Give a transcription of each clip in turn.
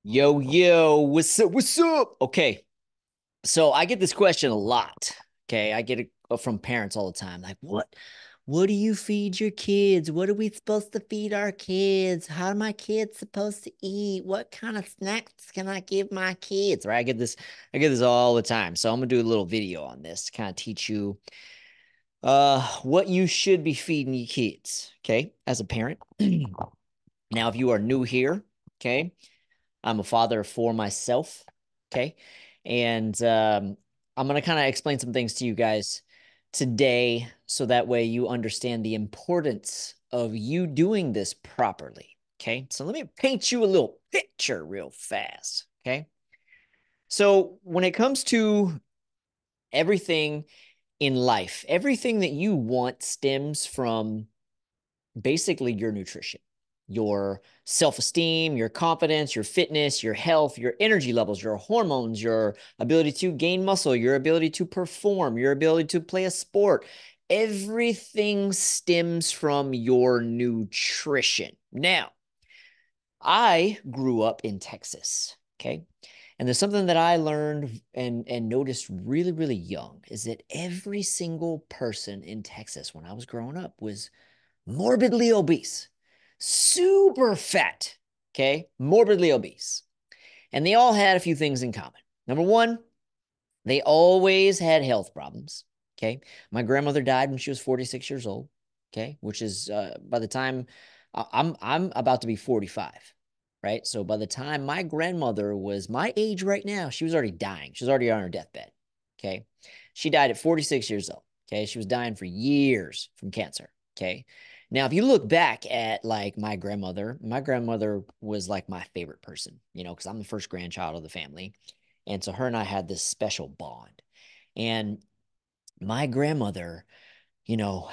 Yo, yo, what's up? What's up? Okay, so I get this question a lot. Okay, I get it from parents all the time. Like, what do you feed your kids? What are we supposed to feed our kids? How are my kids supposed to eat? What kind of snacks can I give my kids? Right? I get this all the time. So I'm gonna do a little video on this to kind of teach you what you should be feeding your kids, okay, as a parent. Now, if you are new here, okay, I'm a father of four myself. Okay. And I'm going to kind of explain some things to you guys today so that way you understand the importance of you doing this properly. Okay. So let me paint you a little picture real fast. Okay. So when it comes to everything in life, everything that you want stems from basically your nutrition, your self esteem, your confidence, your fitness, your health, your energy levels, your hormones, your ability to gain muscle, your ability to perform, your ability to play a sport. Everything stems from your nutrition. Now, I grew up in Texas, okay? And there's something that I learned and noticed really, really young is that every single person in Texas when I was growing up was morbidly obese, super fat, okay? Morbidly obese. And they all had a few things in common. Number one, they always had health problems, okay? My grandmother died when she was 46 years old, okay? Which is by the time I'm about to be 45, right? So by the time my grandmother was my age right now, she was already dying. She was already on her deathbed, okay? She died at 46 years old, okay? She was dying for years from cancer, okay? Now, if you look back at like my grandmother was like my favorite person, you know, because I'm the first grandchild of the family. And so her and I had this special bond. And my grandmother, you know,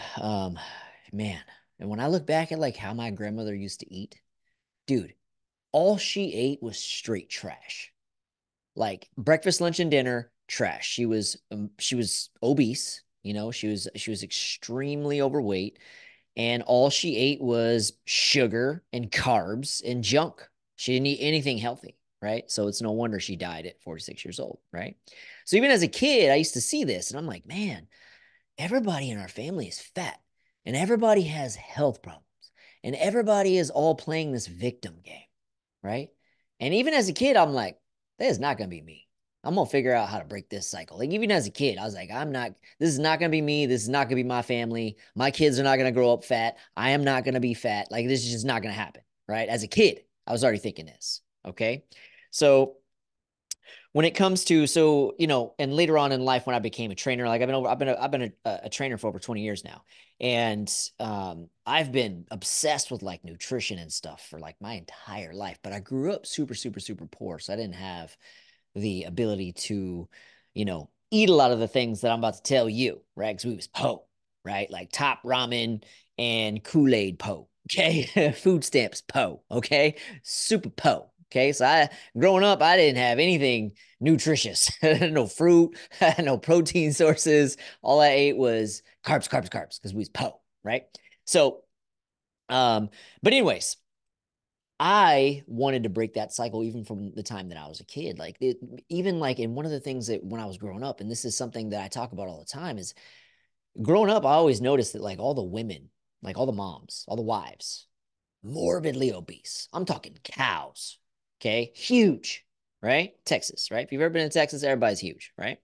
man, and when I look back at like how my grandmother used to eat, dude, all she ate was straight trash. Like breakfast, lunch, and dinner, trash. She was obese, you know, she was extremely overweight, and all she ate was sugar and carbs and junk. She didn't eat anything healthy, right? So it's no wonder she died at 46 years old, right? So even as a kid, I used to see this and I'm like, man, everybody in our family is fat and everybody has health problems and everybody is all playing this victim game, right? And even as a kid, I'm like, that is not going to be me. I'm going to figure out how to break this cycle. Like, even as a kid, I was like, this is not going to be me. This is not going to be my family. My kids are not going to grow up fat. I am not going to be fat. Like, this is just not going to happen, right? As a kid, I was already thinking this. Okay. So, when it comes to you know, and later on in life when I became a trainer, like I've been a trainer for over 20 years now, and I've been obsessed with like nutrition and stuff for like my entire life. But I grew up super poor, so I didn't have the ability to, you know, eat a lot of the things that I'm about to tell you, right? Because we was po, right? Like top ramen and Kool-Aid po. Okay, food stamps po. Okay, super po. Okay, so I growing up, I didn't have anything nutritious. No fruit, no protein sources. All I ate was carbs, because we was po, right? So, um, but anyways, I wanted to break that cycle even from the time that I was a kid. Even like, and one of the things that when I was growing up, and this is something that I talk about all the time, is growing up, I always noticed that like all the women, like all the moms, all the wives, morbidly obese. I'm talking cows. Okay. Huge, right? Texas, right? If you've ever been in Texas, everybody's huge, right?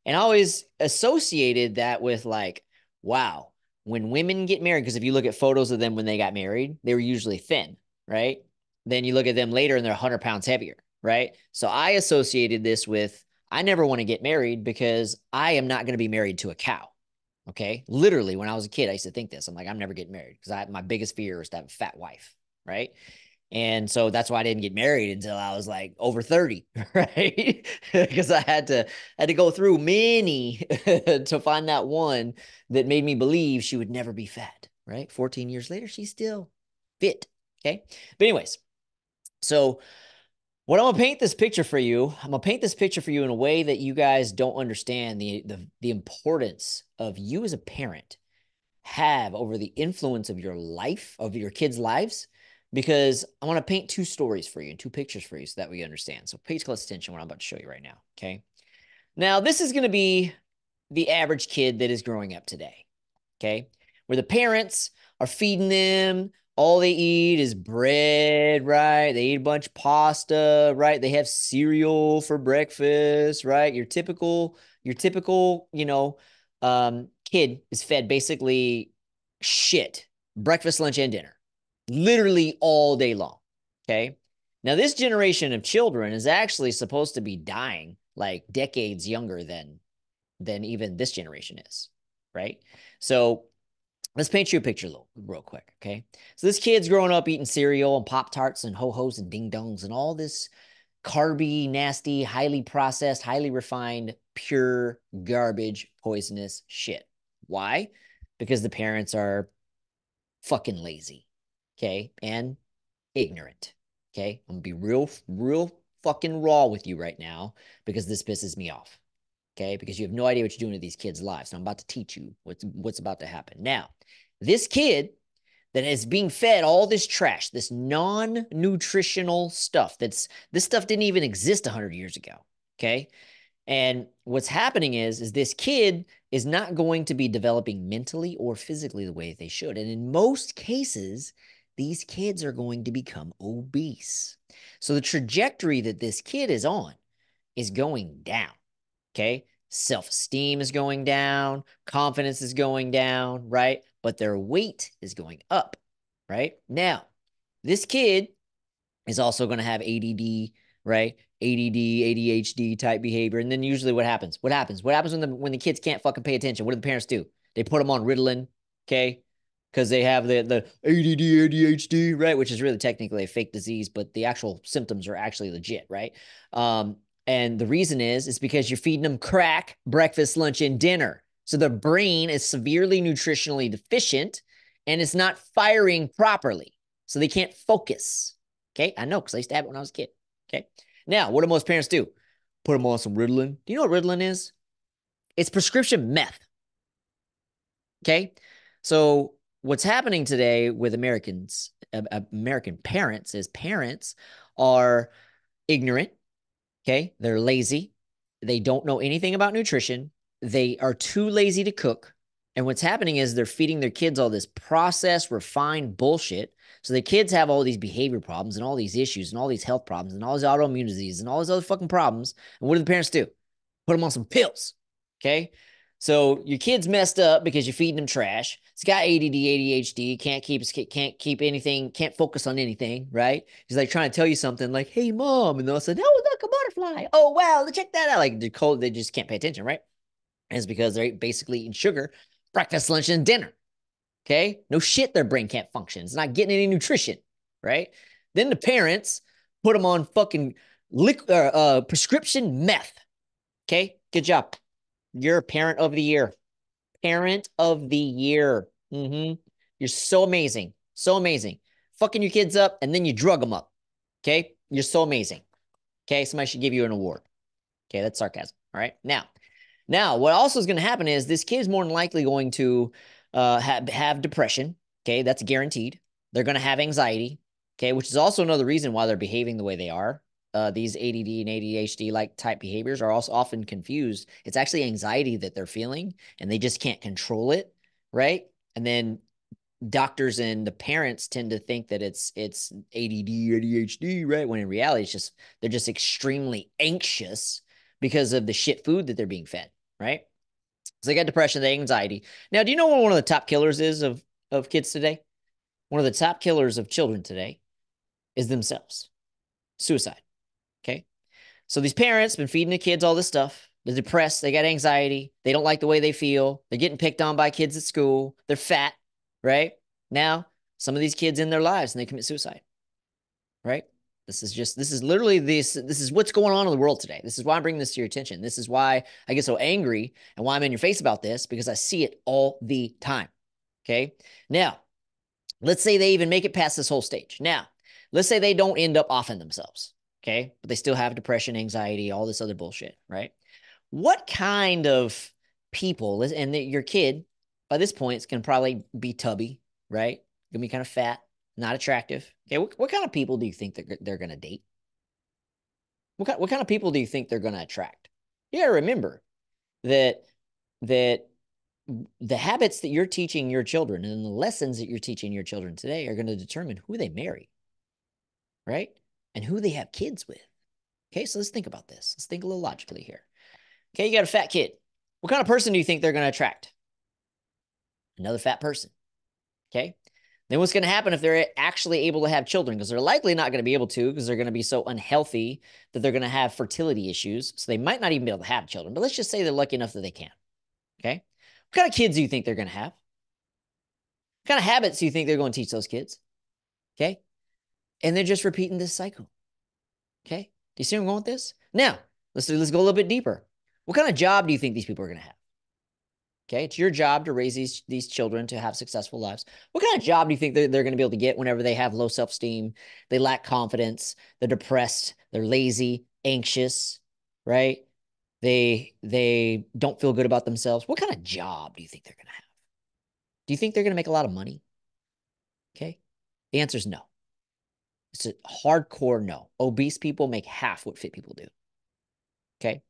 And I always associated that with like, wow, when women get married, because if you look at photos of them when they got married, they were usually thin, right? Then you look at them later and they're 100 pounds heavier, right? So I associated this with, I never want to get married because I am not going to be married to a cow. Okay. Literally, when I was a kid, I used to think this. I'm like, I'm never getting married because my biggest fear is to have a fat wife, right? And so that's why I didn't get married until I was like over 30, right? Because I had to go through many to find that one that made me believe she would never be fat, right? 14 years later, she's still fit. Okay. But anyways, so what I'm gonna paint this picture for you, I'm gonna paint this picture for you in a way that you guys don't understand the importance of you as a parent have over the influence of your life, of your kids' lives, because I want to paint two stories for you and two pictures for you so that we understand. So pay close attention to what I'm about to show you right now. Okay. Now, this is going to be the average kid that is growing up today. Okay. Where the parents are feeding them. All they eat is bread, right? They eat a bunch of pasta, right? They have cereal for breakfast, right? Your typical, kid is fed basically shit, breakfast, lunch, and dinner, literally all day long. Okay. Now, this generation of children is actually supposed to be dying like decades younger than even this generation is, right? So let's paint you a picture real quick, okay? So this kid's growing up eating cereal and Pop Tarts and Ho Hos and Ding Dongs and all this carby, nasty, highly processed, highly refined, pure garbage, poisonous shit. Why? Because the parents are fucking lazy, okay, and ignorant. Okay, I'm gonna be real fucking raw with you right now because this pisses me off. Okay, because you have no idea what you're doing to these kids' lives. And I'm about to teach you what's about to happen. Now, this kid that is being fed all this trash, this non-nutritional stuff. This stuff didn't even exist 100 years ago. Okay, and what's happening is this kid is not going to be developing mentally or physically the way they should. And in most cases, these kids are going to become obese. So the trajectory that this kid is on is going down. Okay. Self-esteem is going down, confidence is going down, right? But their weight is going up, right? Now, this kid is also going to have ADD, right? ADD, ADHD type behavior. And then usually what happens? What happens when the kids can't fucking pay attention? What do the parents do? They put them on Ritalin, okay? Because they have the ADD, ADHD, right? Which is really technically a fake disease, but the actual symptoms are actually legit, right? And the reason is because you're feeding them crack, breakfast, lunch, and dinner. So the brain is severely nutritionally deficient and it's not firing properly. So they can't focus. Okay, I know because I used to have it when I was a kid. Okay, now what do most parents do? Put them on some Ritalin. Do you know what Ritalin is? It's prescription meth. Okay, so what's happening today with American parents is parents are ignorant. Okay, they're lazy. They don't know anything about nutrition. They are too lazy to cook. And what's happening is they're feeding their kids all this processed, refined bullshit. So the kids have all these behavior problems and all these issues and all these health problems and all these autoimmune diseases and all these other fucking problems. And what do the parents do? Put them on some pills. Okay. So your kid's messed up because you're feeding him trash. He's got ADD, ADHD, can't keep anything, can't focus on anything, right? He's like trying to tell you something like, "Hey, mom," and they'll say, "Oh, look, a butterfly. Oh, wow, check that out." Like they're cold, they just can't pay attention, right? And it's because they're basically eating sugar, breakfast, lunch, and dinner. Okay, no shit, their brain can't function. It's not getting any nutrition, right? Then the parents put them on fucking prescription meth. Okay, good job. You're parent of the year. Parent of the year. You're so amazing. So amazing. Fucking your kids up and then you drug them up. Okay? You're so amazing. Okay? Somebody should give you an award. Okay? That's sarcasm. All right? Now, what also is going to happen is this kid is more than likely going to have depression. Okay? That's guaranteed. They're going to have anxiety. Okay? Which is also another reason why they're behaving the way they are. These ADD and ADHD like type behaviors are also often confused. It's actually anxiety that they're feeling and they just can't control it, right? And then doctors and the parents tend to think that it's ADD, ADHD, right? When in reality, they're just extremely anxious because of the shit food that they're being fed, right? So they got depression, they anxiety. Now, do you know what one of the top killers is of kids today? One of the top killers of children today is themselves. Suicide. Okay. So these parents been feeding the kids all this stuff. They're depressed. They got anxiety. They don't like the way they feel. They're getting picked on by kids at school. They're fat, right? Now, some of these kids in their lives and they commit suicide, right? This is literally this is what's going on in the world today. This is why I'm bringing this to your attention. This is why I get so angry and why I'm in your face about this because I see it all the time. Okay. Now, let's say they even make it past this whole stage. Now, let's say they don't end up offing themselves. Okay. But they still have depression, anxiety, all this other bullshit, right? What kind of people, and your kid by this point is going to probably be tubby, right? Going to be kind of fat, not attractive. Okay, what kind of people do you think they're going to date? What kind of people do you think they're going to attract? You got to remember that that the habits that you're teaching your children and the lessons that you're teaching your children today are going to determine who they marry, right? And who they have kids with. Okay, so let's think about this. Let's think a little logically here. Okay, you got a fat kid. What kind of person do you think they're going to attract? Another fat person. Okay. Then what's going to happen if they're actually able to have children? Because they're likely not going to be able to, because they're going to be so unhealthy that they're going to have fertility issues. So they might not even be able to have children. But let's just say they're lucky enough that they can. Okay. What kind of kids do you think they're going to have? What kind of habits do you think they're going to teach those kids? Okay. And they're just repeating this cycle. Okay. Do you see where I'm going with this? Now, let's go a little bit deeper. What kind of job do you think these people are going to have? Okay, it's your job to raise these children to have successful lives. What kind of job do you think they're going to be able to get whenever they have low self-esteem, they lack confidence, they're depressed, they're lazy, anxious, right? They don't feel good about themselves. What kind of job do you think they're going to have? Do you think they're going to make a lot of money? Okay, the answer is no. It's a hardcore no. Obese people make half what fit people do. Okay,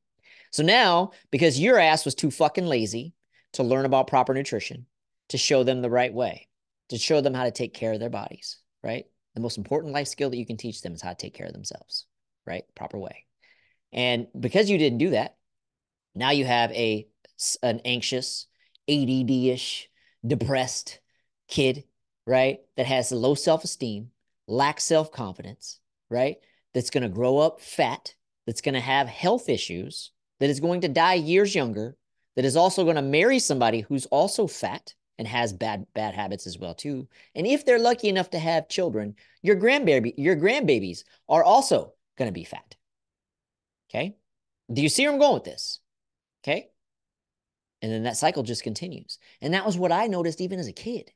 so now because your ass was too fucking lazy to learn about proper nutrition, to show them the right way, to show them how to take care of their bodies, right? The most important life skill that you can teach them is how to take care of themselves, right? Proper way. And because you didn't do that, now you have an anxious, ADD-ish, depressed kid, right? That has low self-esteem, lacks self-confidence, right? That's going to grow up fat, that's going to have health issues, that is going to die years younger, that is also going to marry somebody who's also fat and has bad habits as well too. And if they're lucky enough to have children, your grandbabies are also going to be fat. Okay? Do you see where I'm going with this? Okay? And then that cycle just continues. And that was what I noticed even as a kid,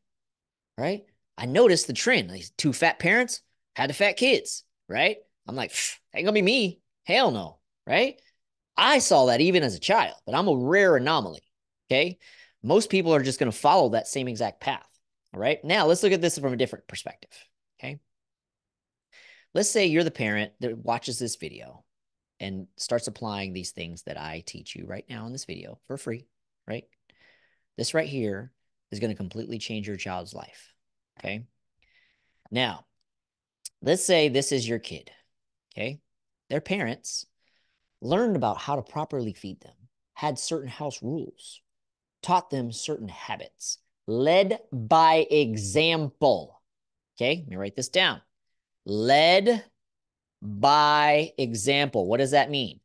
right? I noticed the trend. These two fat parents had the fat kids, right? I'm like, ain't gonna be me. Hell no, right? I saw that even as a child, but I'm a rare anomaly, okay? Most people are just gonna follow that same exact path, all right? Now, let's look at this from a different perspective, okay? Let's say you're the parent that watches this video and starts applying these things that I teach you right now in this video for free, right? This right here is going to completely change your child's life, okay? Now, let's say this is your kid, okay? Their parents learned about how to properly feed them, had certain house rules, taught them certain habits, led by example, okay? Let me write this down. Led by example. What does that mean?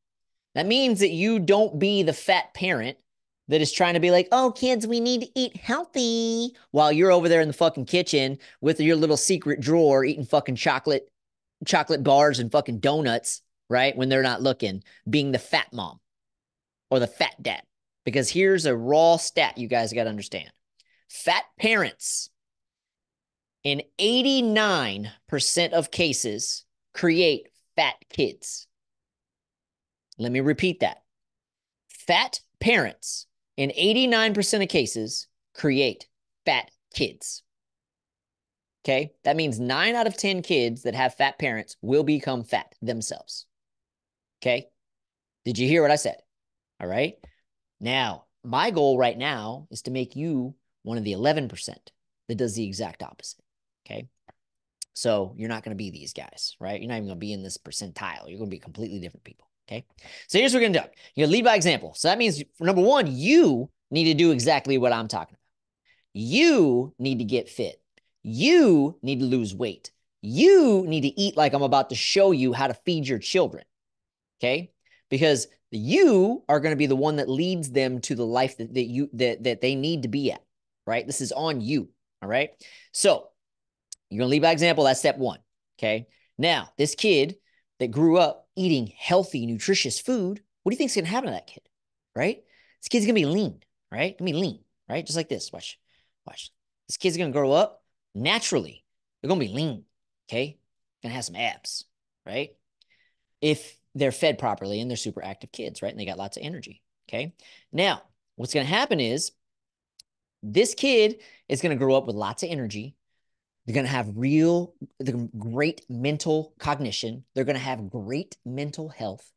That means that you don't be the fat parent that is trying to be like, oh, kids, we need to eat healthy while you're over there in the fucking kitchen with your little secret drawer eating fucking chocolate bars and fucking donuts, right? When they're not looking, being the fat mom or the fat dad. Because here's a raw stat you guys got to understand. Fat parents in 89% of cases create fat kids. Let me repeat that. Fat parents in 89% of cases create fat kids. Okay? That means 9 out of 10 kids that have fat parents will become fat themselves. Okay? Did you hear what I said? All right? Now, my goal right now is to make you one of the 11% that does the exact opposite. Okay? So you're not going to be these guys, right? You're not even going to be in this percentile. You're going to be completely different people. Okay. So here's what we're going to do. You're going to lead by example. So that means, number one, you need to do exactly what I'm talking about. You need to get fit. You need to lose weight. You need to eat like I'm about to show you how to feed your children. Okay. Because you are going to be the one that leads them to the life that they need to be at. Right. This is on you. All right. So you're going to lead by example. That's step one. Okay. Now, this kid that grew up eating healthy, nutritious food, what do you think is going to happen to that kid? Right? This kid's going to be lean, right? Going to be lean, right? Just like this. Watch. This kid's going to grow up naturally. They're going to be lean, okay? Going to have some abs, right? If they're fed properly and they're super active kids, right? And they got lots of energy, okay? Now, what's going to happen is this kid is going to grow up with lots of energy, They're going to have great mental cognition. They're going to have great mental health.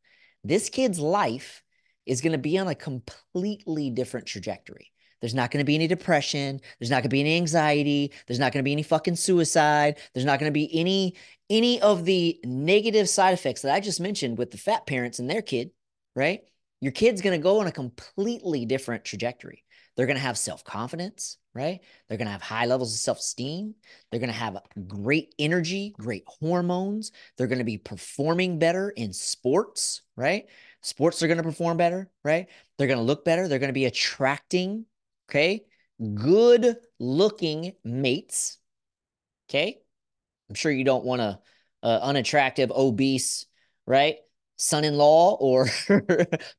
This kid's life is going to be on a completely different trajectory. There's not going to be any depression. There's not going to be any anxiety. There's not going to be any fucking suicide. There's not going to be any of the negative side effects that I just mentioned with the fat parents and their kid, right? Your kid's going to go on a completely different trajectory. They're going to have self-confidence, right? They're going to have high levels of self-esteem. They're going to have great energy, great hormones. They're going to be performing better in sports, right? Sports are going to perform better, right? They're going to look better. They're going to be attracting, okay, good looking mates, okay? I'm sure you don't want a unattractive, obese, right? Son-in-law or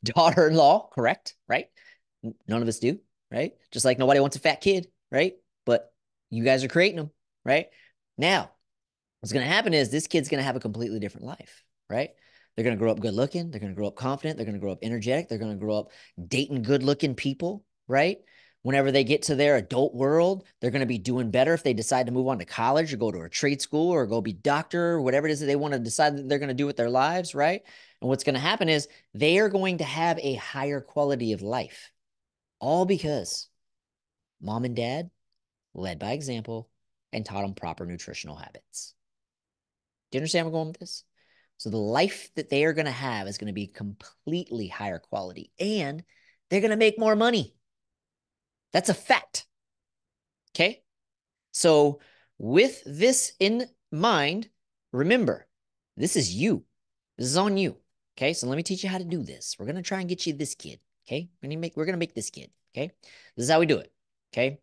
daughter-in-law, correct? Right? None of us do, right? Just like nobody wants a fat kid, right? But you guys are creating them, right? Now, what's going to happen is this kid's going to have a completely different life, right? They're going to grow up good looking. They're going to grow up confident. They're going to grow up energetic. They're going to grow up dating good looking people, right? Whenever they get to their adult world, they're going to be doing better if they decide to move on to college or go to a trade school or go be doctor or whatever it is that they want to decide that they're going to do with their lives, right? And what's going to happen is they are going to have a higher quality of life, all because mom and dad led by example and taught them proper nutritional habits. Do you understand where I'm going with this? So the life that they are going to have is going to be completely higher quality and they're going to make more money. That's a fact. Okay. So with this in mind, remember, this is you. This is on you. Okay. So let me teach you how to do this. We're going to try and get you this kid. Okay. We're going to make this kid. Okay. This is how we do it. Okay.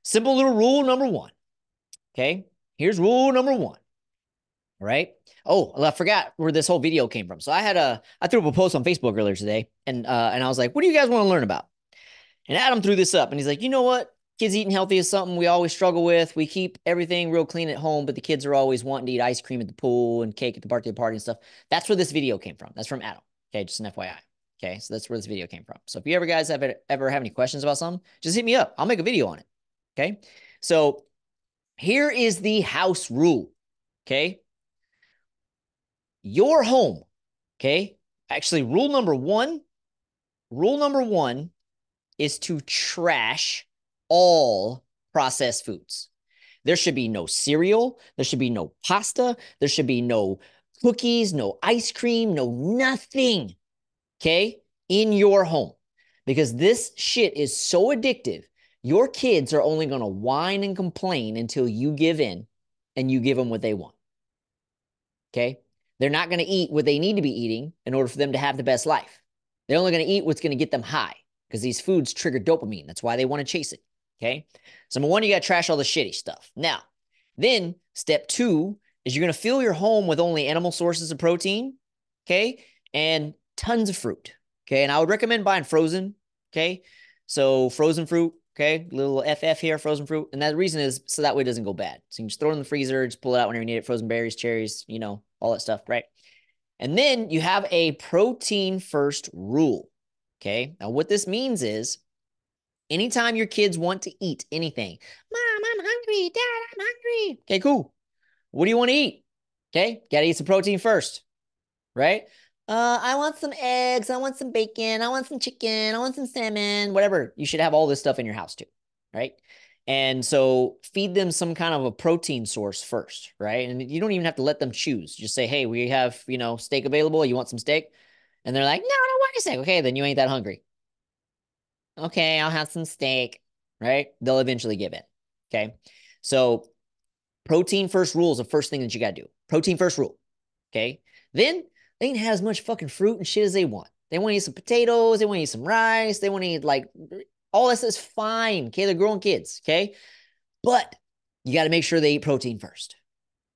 Simple little rule number one. Okay. Here's rule number one. All right. Oh, I forgot where this whole video came from. So I threw up a post on Facebook earlier today and I was like, what do you guys want to learn about? And Adam threw this up and he's like, you know what? Kids eating healthy is something we always struggle with. We keep everything real clean at home, but the kids are always wanting to eat ice cream at the pool and cake at the birthday party and stuff. That's where this video came from. That's from Adam. Okay, just an FYI. Okay, so that's where this video came from. So if you guys ever have any questions about something, just hit me up. I'll make a video on it. Okay, so here is the house rule. Okay, your home. Okay, actually, rule number one is to trash all processed foods. There should be no cereal. There should be no pasta. There should be no cookies, no ice cream, no nothing, okay, in your home. Because this shit is so addictive. Your kids are only going to whine and complain until you give in and you give them what they want, okay? They're not going to eat what they need to be eating in order for them to have the best life. They're only going to eat what's going to get them high because these foods trigger dopamine. That's why they want to chase it. Okay. So number one, you got to trash all the shitty stuff. Now, then step two is you're going to fill your home with only animal sources of protein. Okay. And tons of fruit. Okay. And I would recommend buying frozen. Okay. So frozen fruit. Okay. Little FF here, frozen fruit. And that reason is so that way it doesn't go bad. So you can just throw it in the freezer, just pull it out whenever you need it. Frozen berries, cherries, all that stuff. Right. And then you have a protein first rule. Okay. Now, what this means is anytime your kids want to eat anything, Mom, I'm hungry. Dad, I'm hungry. Okay, cool. What do you want to eat? Okay. Got to eat some protein first, right? I want some eggs. I want some bacon. I want some chicken. I want some salmon, whatever. You should have all this stuff in your house too, right? And so feed them some kind of a protein source first, right? And you don't even have to let them choose. Just say, hey, we have, steak available. You want some steak? And they're like, no, I don't want your steak. Okay, then you ain't that hungry. Okay, I'll have some steak, right? They'll eventually give in. Okay. So protein first rule is the first thing that you got to do. Protein first rule. Okay. Then they can have as much fucking fruit and shit as they want. They want to eat some potatoes. They want to eat some rice. They want to eat all this is fine. Okay. They're growing kids. Okay. But you got to make sure they eat protein first.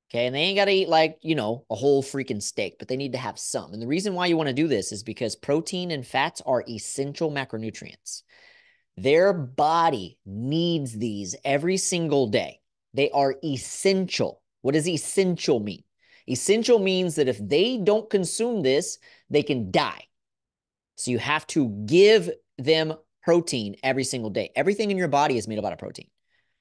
Okay. And they ain't got to eat a whole freaking steak, but they need to have some. And the reason why you want to do this is because protein and fats are essential macronutrients. Their body needs these every single day. They are essential. What does essential mean? Essential means that if they don't consume this, they can die. So you have to give them protein every single day. Everything in your body is made up out of protein.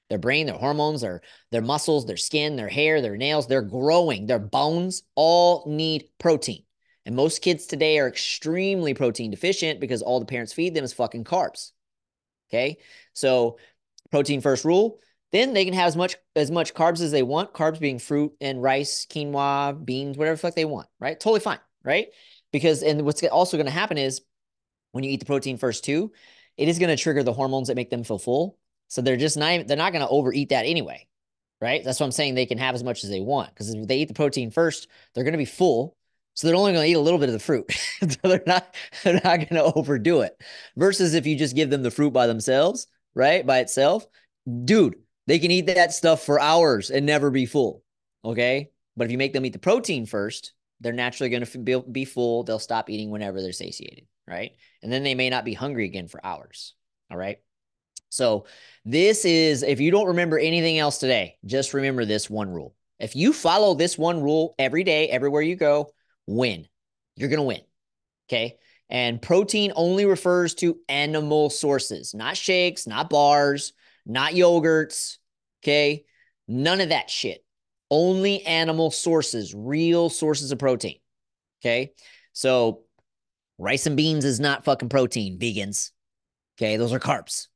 Their brain, their hormones, their muscles, their skin, their hair, their nails, they're growing. Their bones all need protein. And most kids today are extremely protein deficient because all the parents feed them is fucking carbs. Okay. So protein first rule. Then they can have as much carbs as they want. Carbs being fruit and rice, quinoa, beans, whatever the fuck they want. Right. Totally fine. Right. Because and what's also going to happen is when you eat the protein first too, it is going to trigger the hormones that make them feel full. So they're not going to overeat that anyway. Right. That's what I'm saying. They can have as much as they want because if they eat the protein first, they're going to be full. So they're only going to eat a little bit of the fruit. So they're not going to overdo it. Versus if you just give them the fruit by themselves, right? By itself, dude, they can eat that stuff for hours and never be full. Okay. But if you make them eat the protein first, they're naturally going to be full. They'll stop eating whenever they're satiated. Right. And then they may not be hungry again for hours. All right. So this is, if you don't remember anything else today, just remember this one rule. If you follow this one rule every day, everywhere you go, win. You're going to win. Okay. And protein only refers to animal sources, not shakes, not bars, not yogurts. Okay. None of that shit. Only animal sources, real sources of protein. Okay. So rice and beans is not fucking protein, vegans. Okay. Those are carbs.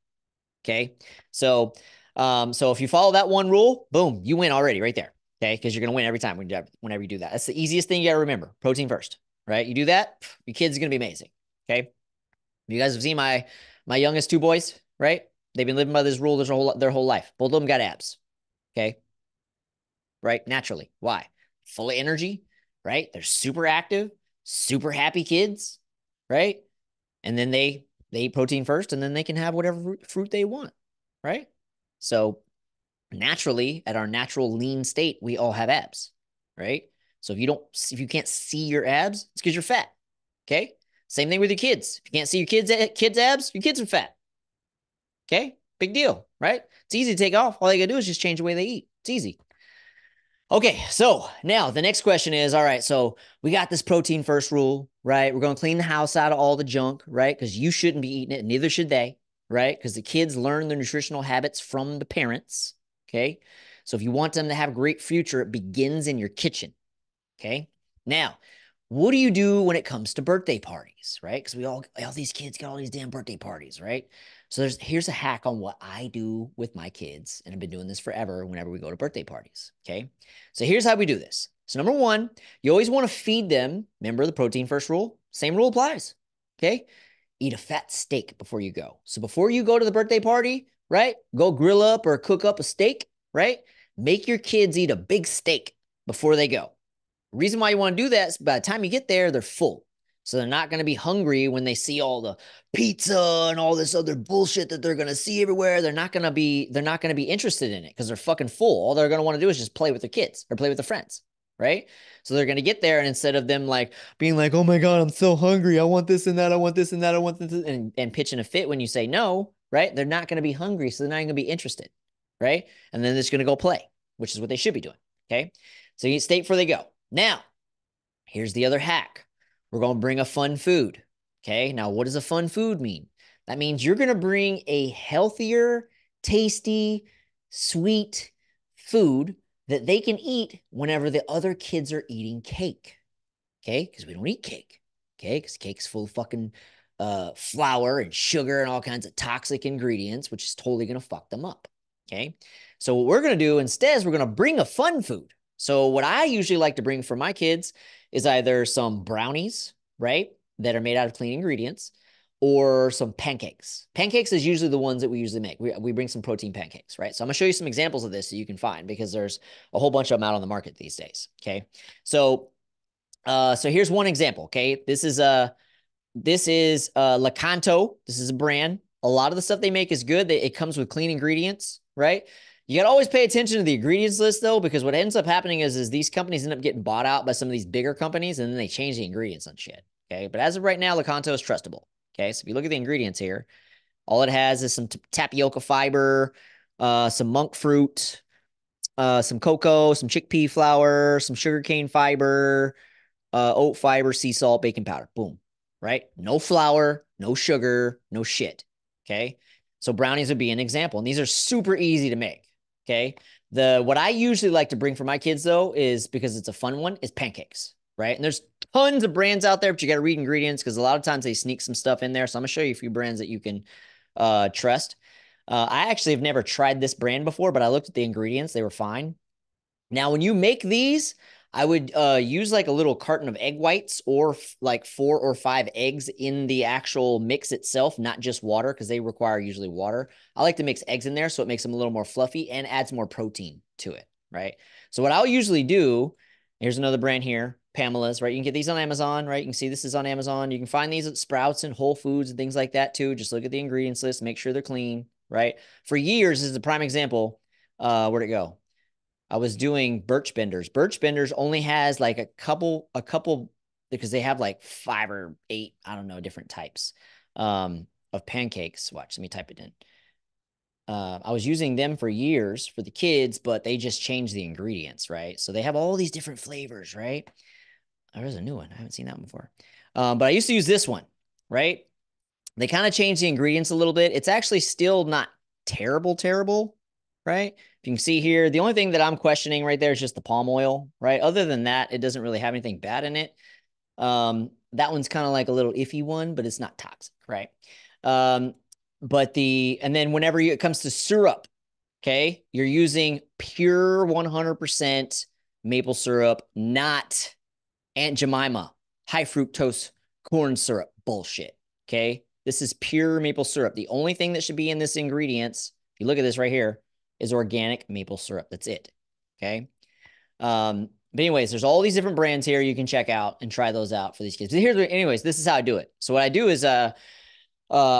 Okay. So if you follow that one rule, boom, you win already right there. Okay. Because you're going to win every time whenever you do that. That's the easiest thing you got to remember. Protein first, right? You do that, your kid's going to be amazing. Okay. You guys have seen my youngest two boys, right? They've been living by this rule their whole life. Both of them got abs. Okay. Right. Naturally. Why? Full of energy, right? They're super active, super happy kids, right? And then they eat protein first and then they can have whatever fruit they want, right? So naturally, at our natural lean state, we all have abs, right? So if you can't see your abs, it's because you're fat. Okay. Same thing with your kids. If you can't see your kids' abs, your kids are fat. Okay. Big deal, right? It's easy to take off. All they gotta do is just change the way they eat. It's easy. Okay, so now the next question is, all right, so we got this protein first rule, right? We're going to clean the house out of all the junk, right? Because you shouldn't be eating it, neither should they, right? Because the kids learn their nutritional habits from the parents, okay? So if you want them to have a great future, it begins in your kitchen, okay? Now, what do you do when it comes to birthday parties, right? Because all these kids got all these damn birthday parties, right? So here's a hack on what I do with my kids, and I've been doing this forever whenever we go to birthday parties, okay? So here's how we do this. So number one, you always want to feed them, remember the protein first rule? Same rule applies, okay? Eat a fat steak before you go. So before you go to the birthday party, right? Go grill up or cook up a steak, right? Make your kids eat a big steak before they go. Reason why you want to do that is by the time you get there, they're full. So they're not going to be hungry when they see all the pizza and all this other bullshit that they're going to see everywhere. They're not going to be interested in it because they're fucking full. All they're going to want to do is just play with their kids or play with their friends, right? So they're going to get there, and instead of them like being like, "Oh my God, I'm so hungry. I want this and that. I want this and that. I want this," and pitching a fit when you say no, right? They're not going to be hungry, so they're not going to be interested, right? And then they're just going to go play, which is what they should be doing. Okay. So you eat steak before they go. Now, here's the other hack. We're going to bring a fun food. Okay. Now, what does a fun food mean? That means you're going to bring a healthier, tasty, sweet food that they can eat whenever the other kids are eating cake. Okay. Because we don't eat cake. Okay. Because cake's full of fucking flour and sugar and all kinds of toxic ingredients, which is totally going to fuck them up. Okay. So what we're going to do instead is we're going to bring a fun food. So what I usually like to bring for my kids is either some brownies, right, that are made out of clean ingredients, or some pancakes. Pancakes is usually the ones that we usually make. We bring some protein pancakes, right? So I'm gonna show you some examples of this that you can find because there's a whole bunch of them out on the market these days, okay? So here's one example, okay? This is Lakanto. This is a brand. A lot of the stuff they make is good. It comes with clean ingredients, right? You got to always pay attention to the ingredients list, though, because what ends up happening is these companies end up getting bought out by some of these bigger companies, and then they change the ingredients on shit, okay? But as of right now, Lakanto is trustable, okay? So if you look at the ingredients here, all it has is some tapioca fiber, some monk fruit, some cocoa, some chickpea flour, some sugarcane fiber, oat fiber, sea salt, baking powder. Boom, right? No flour, no sugar, no shit, okay? So brownies would be an example, and these are super easy to make. Okay. What I usually like to bring for my kids though is, because it's a fun one, is pancakes, right? And there's tons of brands out there, but you got to read ingredients because a lot of times they sneak some stuff in there. So I'm gonna show you a few brands that you can trust. I actually have never tried this brand before, but I looked at the ingredients. They were fine. Now, when you make these, I would use like a little carton of egg whites, or like 4 or 5 eggs in the actual mix itself, not just water, because they require usually water. I like to mix eggs in there so it makes them a little more fluffy and adds more protein to it, right? So what I'll usually do, here's another brand here, Pamela's, right? You can get these on Amazon, right? You can see this is on Amazon. You can find these at Sprouts and Whole Foods and things like that too. Just look at the ingredients list, make sure they're clean, right? For years, this is a prime example. Where'd it go? I was doing birch benders. Birch benders only has like a couple, because they have like 5 or 8, I don't know, different types of pancakes. Watch, let me type it in. I was using them for years for the kids, but they just changed the ingredients, right? So they have all these different flavors, right? There's a new one. I haven't seen that one before. But I used to use this one, right? They kind of changed the ingredients a little bit. It's actually still not terrible, right? If you can see here, the only thing that I'm questioning right there is just the palm oil, right? Other than that, it doesn't really have anything bad in it. That one's kind of like a little iffy one, but it's not toxic, right? And then whenever it comes to syrup, okay, you're using pure 100% maple syrup, not Aunt Jemima high fructose corn syrup bullshit, okay? This is pure maple syrup. The only thing that should be in this ingredients, if you look at this right here, is organic maple syrup. That's it, okay? But anyways, there's all these different brands here you can check out and try those out for these kids. But anyways, this is how I do it. So what I do is I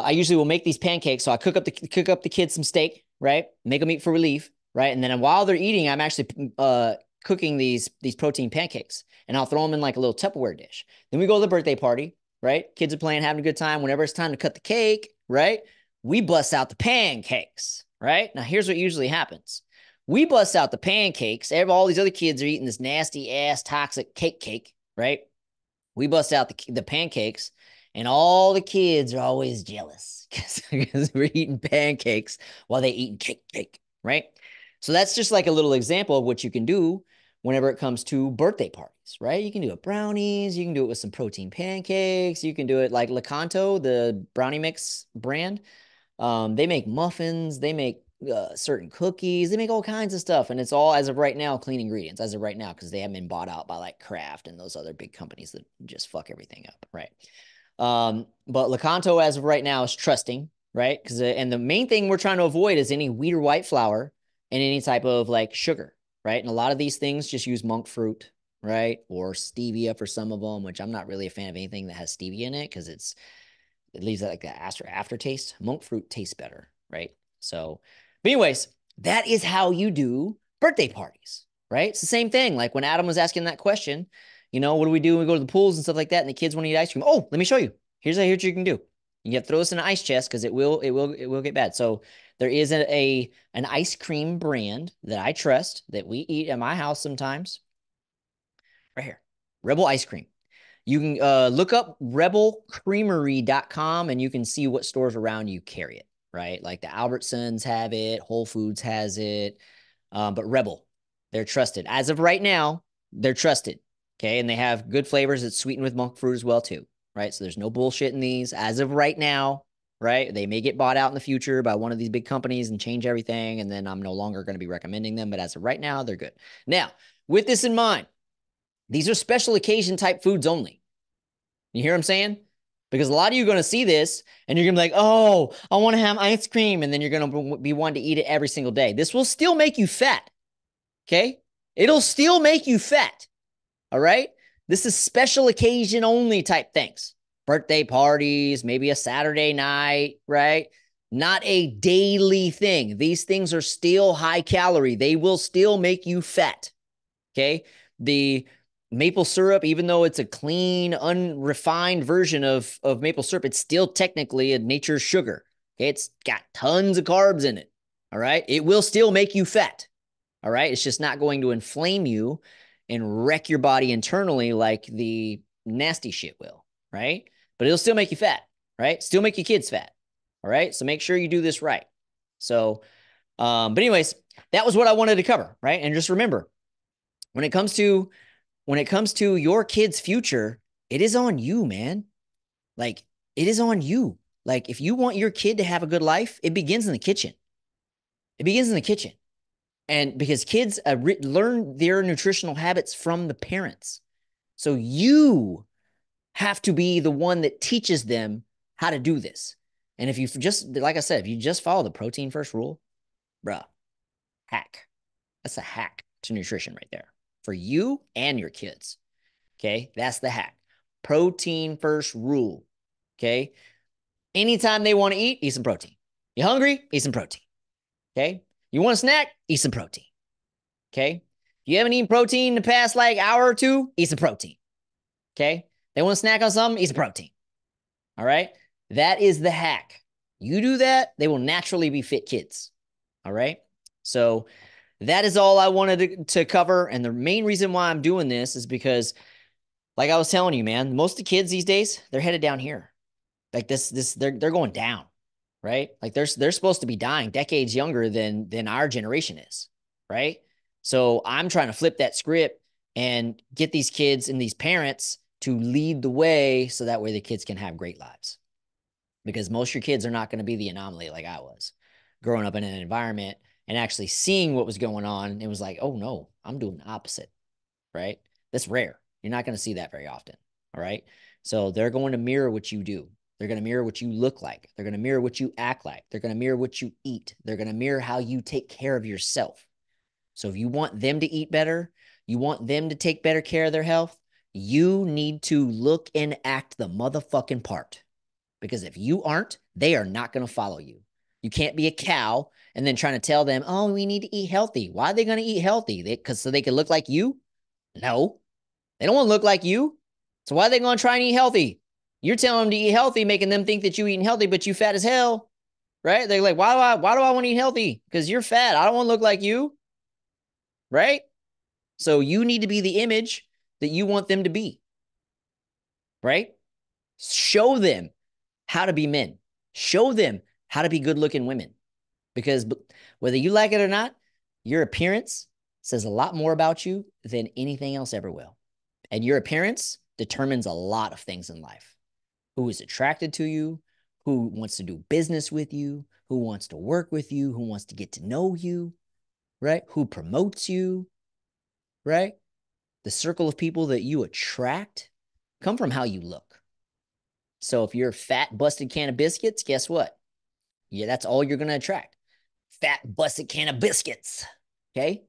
usually will make these pancakes. So I cook up the kids some steak, right? Make them eat for relief, right? And then while they're eating, I'm actually cooking these protein pancakes, and I'll throw them in like a little Tupperware dish. Then we go to the birthday party, right? Kids are playing, having a good time. Whenever it's time to cut the cake, right? We bust out the pancakes, right? Now here's what usually happens. We bust out the pancakes. All these other kids are eating this nasty ass toxic cake, right? We bust out the pancakes, and all the kids are always jealous because we're eating pancakes while they eating cake, right? So that's just like a little example of what you can do whenever it comes to birthday parties, right? You can do it brownies, you can do it with some protein pancakes, you can do it like Lakanto, the brownie mix brand. They make muffins, they make certain cookies, they make all kinds of stuff, and it's all, as of right now, clean ingredients as of right now, because they haven't been bought out by like Kraft and those other big companies that just fuck everything up, right? But Lakanto as of right now is trusting, right? And the main thing we're trying to avoid is any wheat or white flour and any type of like sugar, right? And a lot of these things just use monk fruit, right? Or stevia for some of them, which I'm not really a fan of anything that has stevia in it, because it leaves like that aftertaste. Monk fruit tastes better, right? So, but anyways, that is how you do birthday parties, right? It's the same thing. Like when Adam was asking that question, what do we do when we go to the pools and stuff like that, and the kids want to eat ice cream? Oh, let me show you. Here's what you can do. You have to throw this in an ice chest because it will get bad. So there is an ice cream brand that I trust that we eat at my house sometimes. Right here, Rebel Ice Cream. You can look up rebelcreamery.com and you can see what stores around you carry it, right? Like the Albertsons have it, Whole Foods has it, but Rebel, they're trusted. As of right now, they're trusted, okay? And they have good flavors that's sweetened with monk fruit as well too, right? So there's no bullshit in these as of right now, right? They may get bought out in the future by one of these big companies and change everything, and then I'm no longer going to be recommending them, but as of right now, they're good. Now, with this in mind, these are special occasion type foods only. You hear what I'm saying? Because a lot of you are going to see this and you're going to be like, oh, I want to have ice cream. And then you're going to be wanting to eat it every single day. This will still make you fat. Okay? It'll still make you fat. All right? This is special occasion only type things. Birthday parties, maybe a Saturday night, right? Not a daily thing. These things are still high calorie. They will still make you fat. Okay? The maple syrup, even though it's a clean, unrefined version of maple syrup, it's still technically a nature's sugar. Okay, it's got tons of carbs in it. All right, it will still make you fat. All right, it's just not going to inflame you and wreck your body internally like the nasty shit will. Right, but it'll still make you fat. Right, still make your kids fat. All right, so make sure you do this right. So, but anyways, that was what I wanted to cover, right? And just remember, when it comes to your kid's future, it is on you, man. Like, it is on you. Like, if you want your kid to have a good life, it begins in the kitchen. It begins in the kitchen. And because kids learn their nutritional habits from the parents. So you have to be the one that teaches them how to do this. And if you just, like I said, if you just follow the protein first rule, bruh, hack. That's a hack to nutrition right there for you and your kids. Okay. That's the hack. Protein first rule. Okay. Anytime they want to eat some protein. You hungry? Eat some protein. Okay. You want a snack? Eat some protein. Okay. If you haven't eaten protein in the past like hour or two, eat some protein. Okay. They want to snack on something, eat some protein. All right. That is the hack. You do that, they will naturally be fit kids. All right. So that is all I wanted to cover. And the main reason why I'm doing this is because, like I was telling you, man, most of the kids these days, they're headed down here. Like they're going down, right? Like they're supposed to be dying decades younger than our generation is, right? So I'm trying to flip that script and get these kids and these parents to lead the way so that way the kids can have great lives. Because most of your kids are not going to be the anomaly like I was, growing up in an environment and actually seeing what was going on. It was like, oh no, I'm doing the opposite, right? That's rare. You're not going to see that very often. All right. So they're going to mirror what you do. They're going to mirror what you look like. They're going to mirror what you act like. They're going to mirror what you eat. They're going to mirror how you take care of yourself. So if you want them to eat better, you want them to take better care of their health, you need to look and act the motherfucking part. Because if you aren't, they are not going to follow you. You can't be a cow and then trying to tell them, oh, we need to eat healthy. Why are they going to eat healthy? Because so they can look like you? No, they don't want to look like you. So why are they going to try and eat healthy? You're telling them to eat healthy, making them think that you eating healthy, but you fat as hell, right? They're like, why do I want to eat healthy? Because you're fat. I don't want to look like you, right? So you need to be the image that you want them to be, right? Show them how to be men. Show them how to be good-looking women. Because whether you like it or not, your appearance says a lot more about you than anything else ever will. And your appearance determines a lot of things in life. Who is attracted to you, who wants to do business with you, who wants to work with you, who wants to get to know you, right? Who promotes you, right? The circle of people that you attract come from how you look. So if you're a fat, busted can of biscuits, guess what? Yeah, that's all you're going to attract. Fat, busted can of biscuits. Okay?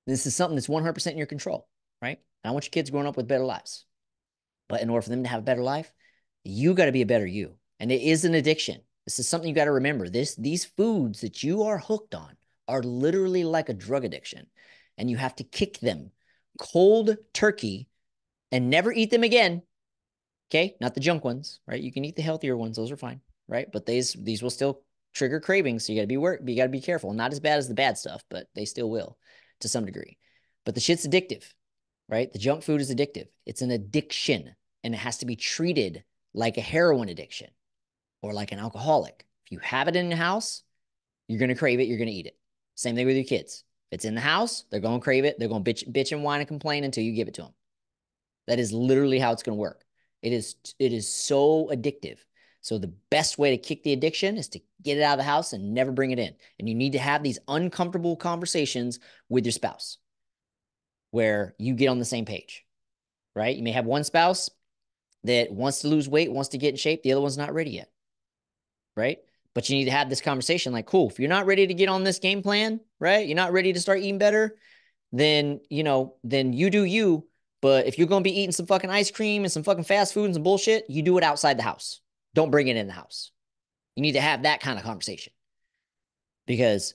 This is something that's 100% in your control, right? And I want your kids growing up with better lives. But in order for them to have a better life, you got to be a better you. And it is an addiction. This is something you got to remember. These foods that you are hooked on are literally like a drug addiction. And you have to kick them cold turkey and never eat them again. Okay? Not the junk ones, right? You can eat the healthier ones. Those are fine, right? But these will still trigger cravings. So you got to be careful. Not as bad as the bad stuff, but they still will to some degree. But the shit's addictive, right? The junk food is addictive. It's an addiction, and it has to be treated like a heroin addiction or like an alcoholic. If you have it in the house, you're going to crave it. You're going to eat it. Same thing with your kids. If it's in the house, they're going to crave it. They're going to bitch and whine and complain until you give it to them. That is literally how it's going to work. It is so addictive. So the best way to kick the addiction is to get it out of the house and never bring it in. And you need to have these uncomfortable conversations with your spouse where you get on the same page, right? You may have one spouse that wants to lose weight, wants to get in shape. The other one's not ready yet, right? But you need to have this conversation like, cool, if you're not ready to get on this game plan, right? You're not ready to start eating better, then, then you do you. But if you're going to be eating some fucking ice cream and some fucking fast food and some bullshit, you do it outside the house. Don't bring it in the house. You need to have that kind of conversation because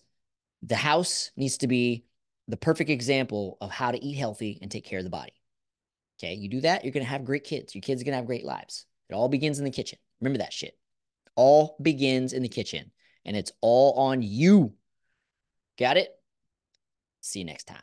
the house needs to be the perfect example of how to eat healthy and take care of the body. Okay. You do that, you're going to have great kids. Your kids are going to have great lives. It all begins in the kitchen. Remember that shit. All begins in the kitchen and it's all on you. Got it? See you next time.